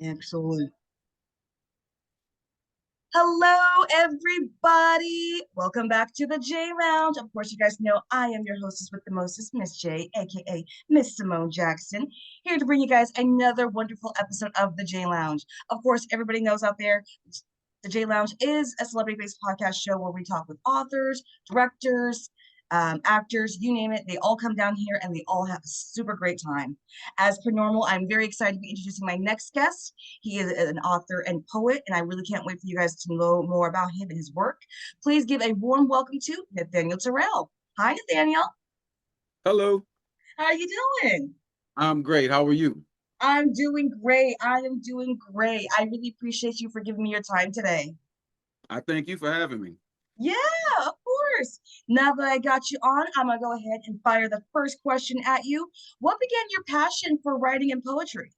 Excellent. Hello, everybody. Welcome back to the J Lounge. Of course, you guys know I am your hostess with the mostest, Miss J, aka Miss Simone Jackson, here to bring you guys another wonderful episode of the J Lounge. Of course, everybody knows out there, the J Lounge is a celebrity-based podcast show where we talk with authors, directors, actors, you name it. They all come down here and they all have a super great time. As per normal, I'm very excited to be introducing my next guest. He is an author and poet, and I really can't wait for you guys to know more about him and his work. Please give a warm welcome to Nathaniel Terrell. Hi, Nathaniel. Hello, How are you doing? I'm great. How are you? I'm doing great. I am doing great. I really appreciate you for giving me your time today. I thank you for having me. Yeah, of course. Now that I got you on, I'm gonna go ahead and fire the first question at you. What began your passion for writing and poetry?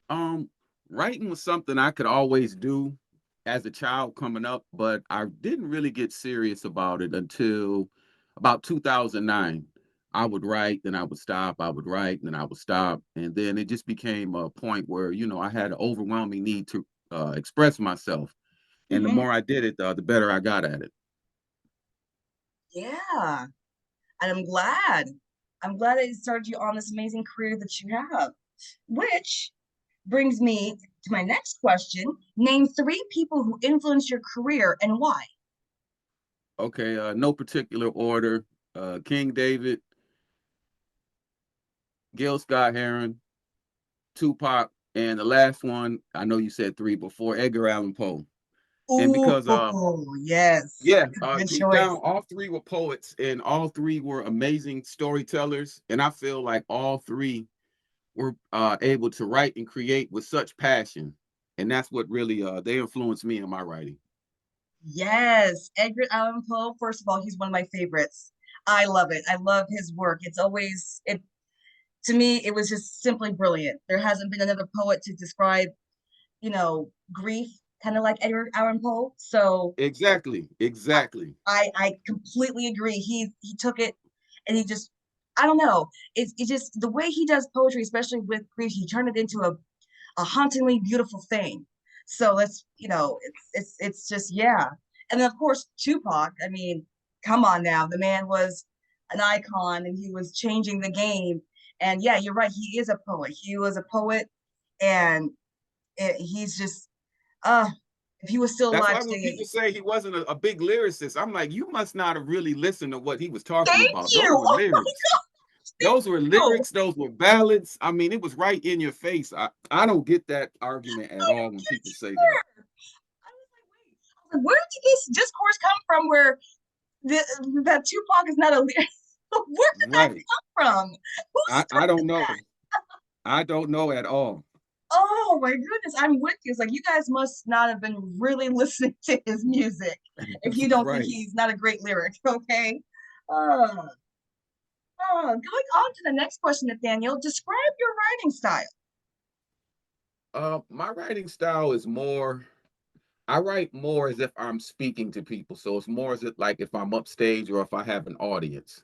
Um, Writing was something I could always do as a child coming up, but I didn't really get serious about it until about 2009. I would write, then I would stop, I would write, then I would stop, and then it just became a point where, I had an overwhelming need to express myself. And the Hmm. more I did it, the better I got at it. Yeah, and I'm glad. I'm glad it started you on this amazing career that you have. Which brings me to my next question. Name three people who influenced your career and why. Okay, no particular order. King David, Gil Scott Heron, Tupac, and the last one, I know you said three before, Edgar Allan Poe. And Oh, because yes. yeah, Good deep down, choice. all three were poets and all three were amazing storytellers. And I feel like all three were able to write and create with such passion. And that's what really they influenced me in my writing. Yes, Edgar Allan Poe. First of all, he's one of my favorites. I love it. I love his work. It's always it to me. It was just simply brilliant. There hasn't been another poet to describe, grief kind of like Edgar Allan Poe. So Exactly, I, exactly. I completely agree. He took it and he just I don't know. It's just the way he does poetry, especially with grief. He turned it into a hauntingly beautiful thing. So that's it's just yeah. And then of course Tupac. I mean, come on now, the man was an icon and he was changing the game. And yeah, you're right. He is a poet. He was a poet, and he's just uh if he was still That's alive why when today. people say he wasn't a big lyricist, I'm like, you must not have really listened to what he was talking Thank about. you. Those were Oh my lyrics. gosh, thank Those were you. lyrics, those were ballads. I mean, it was right in your face. I don't get that argument at I all don't when get it people say that. either. I was like, wait. I was like, where did this discourse come from? Where that Tupac is not a lyric? Where did that Right. come from? Who I don't started know. that? I don't know at all. Oh my goodness, I'm with you. It's like you guys must not have been really listening to his music if you don't think Right. he's not a great lyric, okay? Uh, going on to the next question, Nathaniel. Describe your writing style. My writing style is more, I write more as if I'm speaking to people. So it's more as if like if I'm upstage or if I have an audience.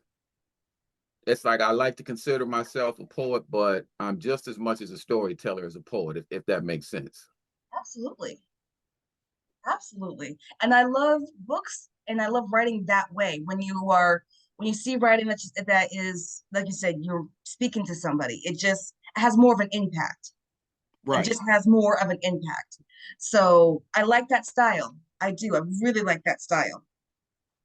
It's like I like to consider myself a poet, but I'm just as much as a storyteller as a poet, if that makes sense. Absolutely. Absolutely. And I love books and I love writing that way. When you see writing that is like you said, you're speaking to somebody. It just has more of an impact. It Right. just has more of an impact. So I like that style. I do. I really like that style.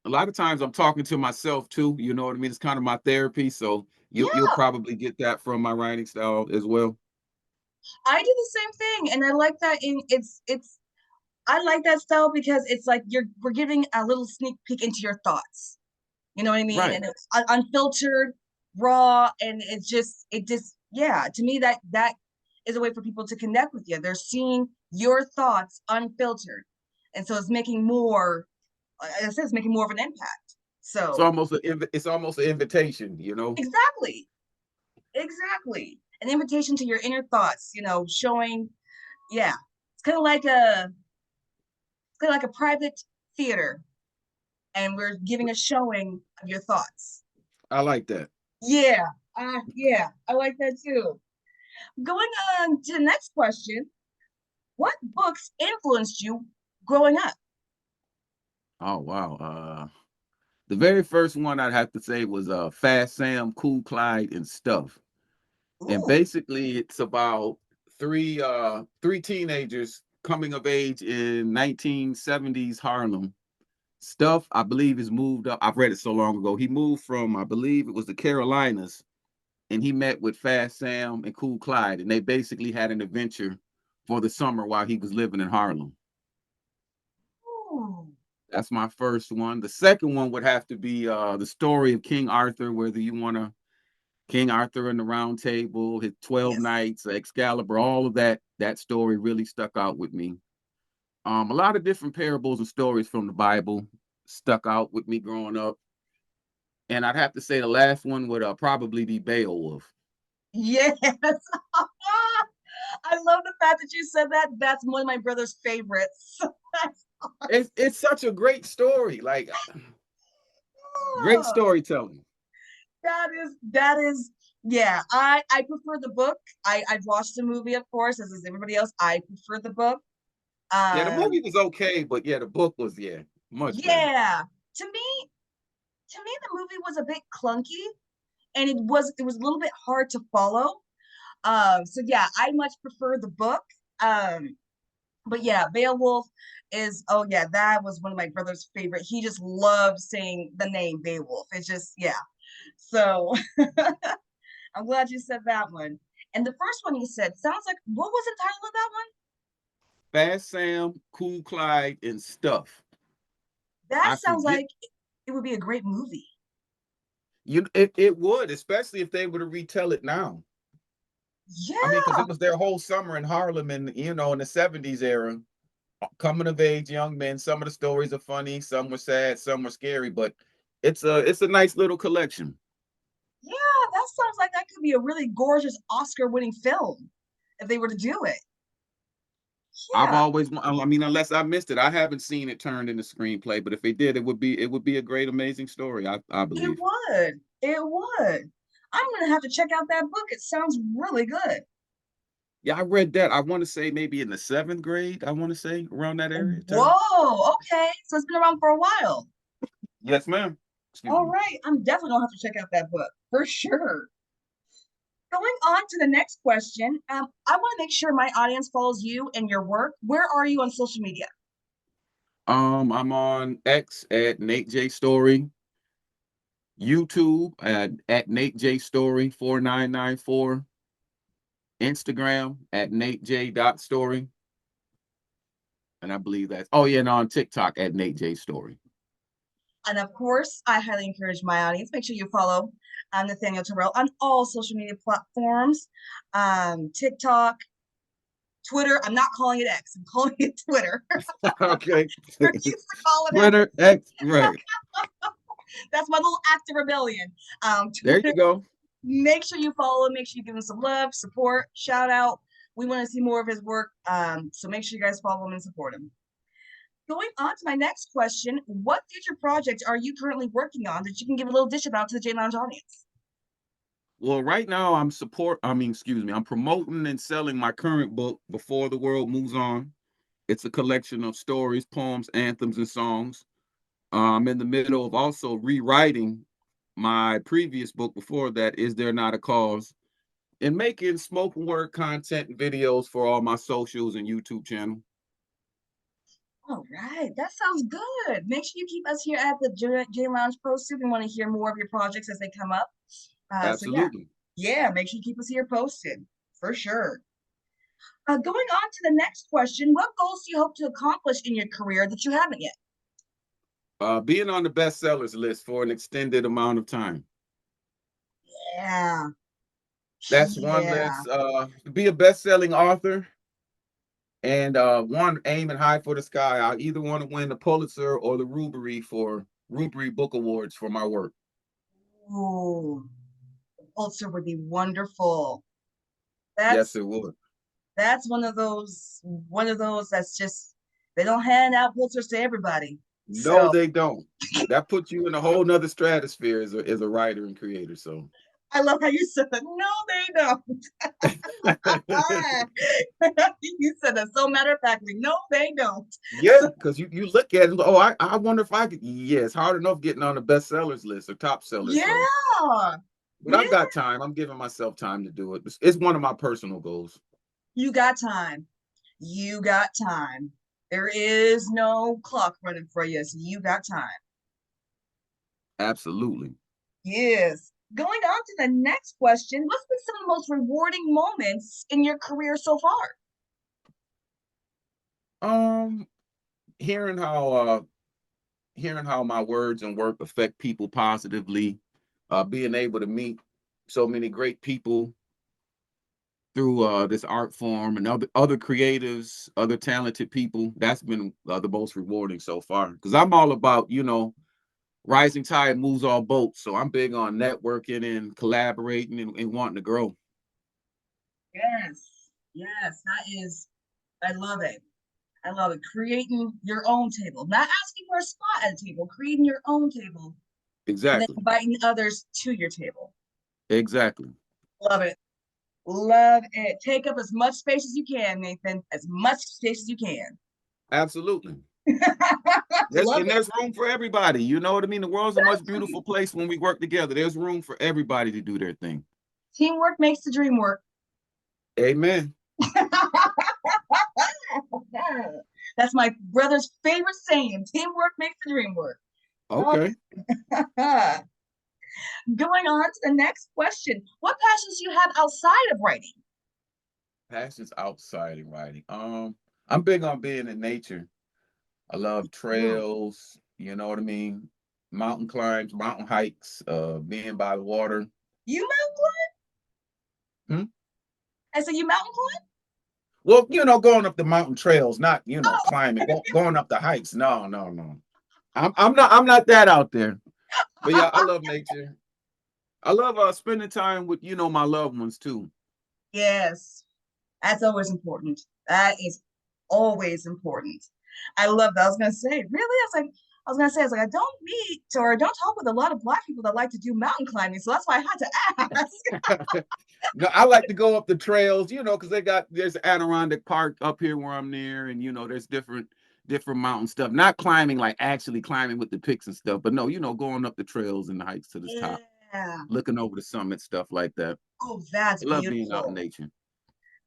A lot of times I'm talking to myself too. You know what I mean? It's kind of my therapy. So you'll Yeah, probably get that from my writing style as well. I do the same thing. And I like that in it's I like that style because it's like we're giving a little sneak peek into your thoughts. You know what I mean? Right. And it's unfiltered, raw, and yeah, to me that is a way for people to connect with you. They're seeing your thoughts unfiltered. And so it's making more, like I said, it's making more of an impact. So It's almost an invitation, you know. exactly, exactly. An invitation to your inner thoughts, showing, yeah. It's kind of like a private theater, and we're giving a showing of your thoughts. I like that. Yeah, yeah, I like that too. Going on to the next question, what books influenced you growing up? Oh wow. The very first one I'd have to say was Fast Sam, Cool Clyde, and Stuff. And Ooh, basically it's about three teenagers coming of age in 1970s Harlem. Stuff, I believe, is moved up. I've read it so long ago. He moved from, I believe it was the Carolinas, and he met with Fast Sam and Cool Clyde, and they basically had an adventure for the summer while he was living in Harlem. ooh, That's my first one. The second one would have to be the story of King Arthur, whether you want to King Arthur and the Round Table, his 12 yes. Knights, Excalibur, all of that story really stuck out with me. A lot of different parables and stories from the Bible stuck out with me growing up. And I'd have to say the last one would probably be Beowulf. Yes. I love the fact that you said that. That's one of my brother's favorites. It's such a great story, like great Oh, storytelling. that is yeah. I prefer the book. I've watched the movie, of course, as is everybody else. I prefer the book. Yeah, the movie Um, was okay, but yeah, the book was much better. yeah. To me, to me, the movie was a bit clunky, and it was a little bit hard to follow. So yeah, I much prefer the book. Um, but yeah, Beowulf is oh yeah, that was one of my brother's favorite. He just loves saying the name Beowulf. It's just yeah. So I'm glad you said that one. And the first one you said sounds like what was the title of that one? Fast Sam, Cool Clyde, and Stuff. That I sounds forget like it would be a great movie. it would, especially if they were to retell it now. I mean, because Yeah, it was their whole summer in Harlem, and in the '70s era, coming of age young men. Some of the stories are funny, some were sad, some were scary, but it's a nice little collection. yeah, that sounds like that could be a really gorgeous Oscar-winning film if they were to do it. I've Yeah, always, I mean, unless I missed it, I haven't seen it turned into screenplay. But if they did, it would be a great, amazing story. I it believe. would. It would. I'm gonna have to check out that book. It sounds really good. Yeah, I read that. I want to say maybe in the seventh grade. I want to say around that area time. Whoa, okay. So it's been around for a while. Yes, ma'am. Excuse All me. right. I'm definitely gonna have to check out that book for sure. Going on to the next question. I want to make sure my audience follows you and your work. Where are you on social media? I'm on X at Nate J Story, YouTube at Nate J Story 4994, Instagram at Nate J Story, and I believe that's and on TikTok at Nate J Story. And of course, I highly encourage my audience. Make sure you follow Nathaniel Terrell on all social media platforms, TikTok, Twitter. I'm not calling it X. I'm calling it Twitter. Okay. We're used to calling it. Twitter X, right. That's my little act of rebellion. There you Twitter. go. Make sure you follow him. Make sure you give him some love, support, shout out. We want to see more of his work. So make sure you guys follow him and support him. Going on to my next question, what future projects are you currently working on that you can give a little dish about to the J Lounge audience? Well, right now I'm promoting and selling my current book, Before the World Moves On. It's a collection of stories, poems, anthems, and songs. I'm in the middle of also rewriting my previous book before that, Is There Not a Cause? And making spoken word content and videos for all my socials and YouTube channel. All right, that sounds good. Make sure you keep us here at the J Lounge posted. We want to hear more of your projects as they come up. So yeah, Absolutely. yeah, make sure you keep us here posted for sure. Going on to the next question, what goals do you hope to accomplish in your career that you haven't yet? Being on the bestsellers list for an extended amount of time. Yeah, That's one yeah. list. Be a best-selling author and one aiming high for the sky. I either want to win the Pulitzer or the Rubery Book Awards for my work. Ooh, Pulitzer would be wonderful. Yes, That's it would. that's one of those that's just they don't hand out Pulitzers to everybody. No, So they don't. That puts you in a whole nother stratosphere as a writer and creator. So I love how you said that. No, they don't. You said that so matter of factly. No, they don't. Yeah, because you look at it, oh, I wonder if I could. Yeah, it's hard enough getting on the bestsellers list or top sellers. So, Yeah. but Yeah. I've got time. I'm giving myself time to do it. It's one of my personal goals. You got time. You got time. There is no clock running for you, so you got time. Absolutely. Yes. Going on to the next question, what's been some of the most rewarding moments in your career so far? Um, hearing how hearing how my words and work affect people positively, being able to meet so many great people through this art form and other creatives, other talented people. That's been the most rewarding so far. Because I'm all about, rising tide moves all boats. So I'm big on networking and collaborating and wanting to grow. Yes. Yes, that is, I love it. I love it. Creating your own table, not asking for a spot at a table, creating your own table, and then Exactly. inviting others to your table. Exactly. Love it. Love it. Take up as much space as you can, Nathan, as much space as you can. Absolutely. Love it. There's room for everybody. You know what I mean? The world's a much beautiful Exactly. place when we work together. There's room for everybody to do their thing. Teamwork makes the dream work. Amen. That's my brother's favorite saying. Teamwork makes the dream work. Oh. Okay. Going on to the next question. What passions do you have outside of writing? Passions outside of writing. I'm big on being in nature. I love Ooh. trails, you know what I mean? Mountain climbs, mountain hikes, being by the water. You mountain climb? Hmm? I said you mountain climb? Well, going up the mountain trails, not, Oh, climbing, going up the hikes. No, no, no. I'm not that out there. But yeah, I love nature. I love spending time with, my loved ones too. yes. That's always important. That is always important. I love that. I was gonna say, really? I was like, I don't meet or don't talk with a lot of Black people that like to do mountain climbing, so that's why I had to ask. No, I like to go up the trails, because there's Adirondack Park up here where I'm near, and there's different mountain stuff. Not climbing, like actually climbing with the picks and stuff, but no, going up the trails and the hikes to the top, Yeah. looking over the summit, stuff like that. Oh, that's I love being out in beautiful. nature.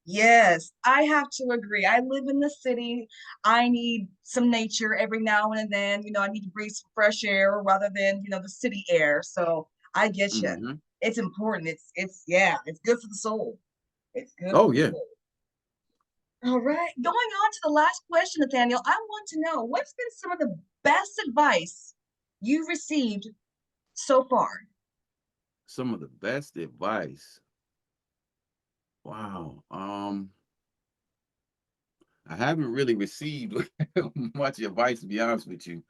Yes, I have to agree. I live in the city. I need some nature every now and then. I need to breathe some fresh air rather than, the city air. So I get you. Hmm. It's important. Yeah, it's good for the soul. It's good for Oh the yeah. soul. All right. Going on to the last question, Nathaniel, I want to know what's been some of the best advice you've received so far? Some of the best advice. Wow. I haven't really received much advice, to be honest with you.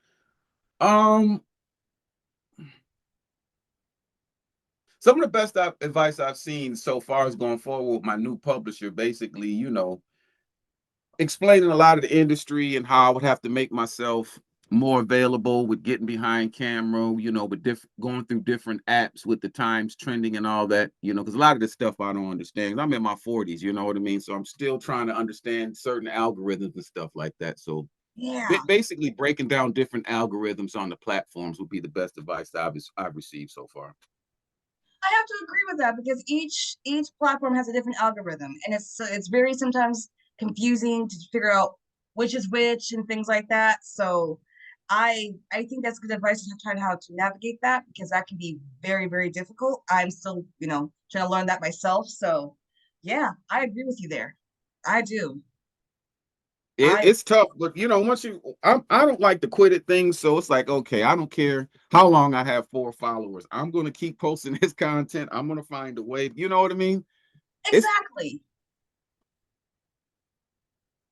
Um, some of the best advice I've seen so far is going forward with my new publisher, basically, explaining a lot of the industry and how I would have to make myself more available with getting behind camera, with going through different apps with the times trending and all that, because a lot of this stuff I don't understand. I'm in my 40s, you know what I mean? So I'm still trying to understand certain algorithms and stuff like that. So Yeah, basically breaking down different algorithms on the platforms would be the best advice that I've received so far. I have to agree with that because each platform has a different algorithm, and it's very sometimes confusing to figure out which is which and things like that. So I think that's good advice to try to how to navigate that because that can be very difficult. I'm still trying to learn that myself. So yeah, I agree with you there. I do. I It's tough, but once I don't like to quit at things, so it's like, okay, I don't care how long I have 4 followers. I'm gonna keep posting this content. I'm gonna find a way. You know what I mean? It's exactly.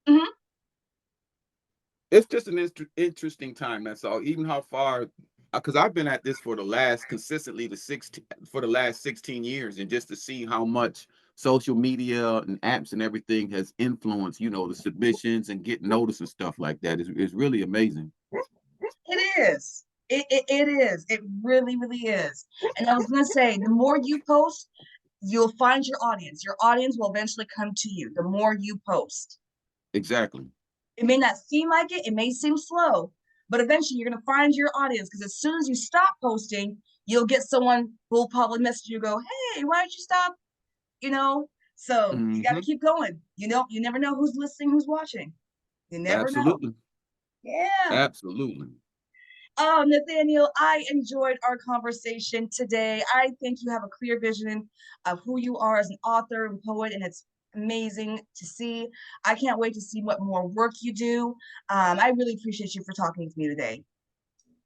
Hmm. it's just an interesting time. That's all. Even how far, because I've been at this for the last consistently the last 16 years, and just to see how much social media and apps and everything has influenced, the submissions and getting noticed and stuff like that is really amazing. It is. It is. It really, really is. And I was gonna say, the more you post, you'll find your audience. Your audience will eventually come to you. The more you post, Exactly. it may not seem like it. It may seem slow, but eventually you're gonna find your audience because as soon as you stop posting, you'll get someone who'll probably message you, go, "Hey, why don't you stop?" You know. So you got to Hmm. keep going. You never know who's listening, who's watching. You never know. Absolutely. Yeah. Absolutely. Oh, Nathaniel, I enjoyed our conversation today. I think you have a clear vision of who you are as an author and poet, and it's amazing to see. I can't wait to see what more work you do. I really appreciate you for talking to me today.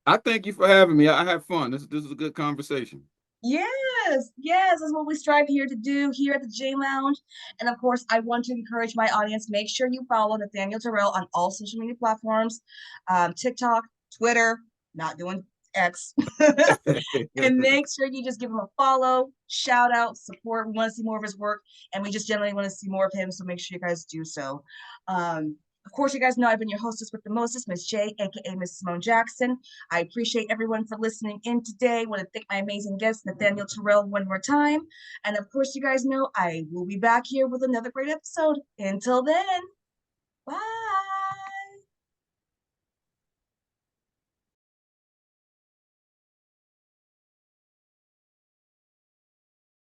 I thank you for having me. I had fun. This is a good conversation. Yes, yes, that's what we strive here to do here at the J Lounge. And of course, I want to encourage my audience, make sure you follow Nathaniel Terrell on all social media platforms, TikTok, Twitter, not doing X. And make sure you just give him a follow, shout out, support. We want to see more of his work, and we just generally want to see more of him. So make sure you guys do so. Of course, you guys know I've been your hostess with the mostest, Miss J, aka Miss Simone Jackson. I appreciate everyone for listening in today. I want to thank my amazing guest, Nathaniel Terrell, one more time. And of course, you guys know I will be back here with another great episode. Until then, bye.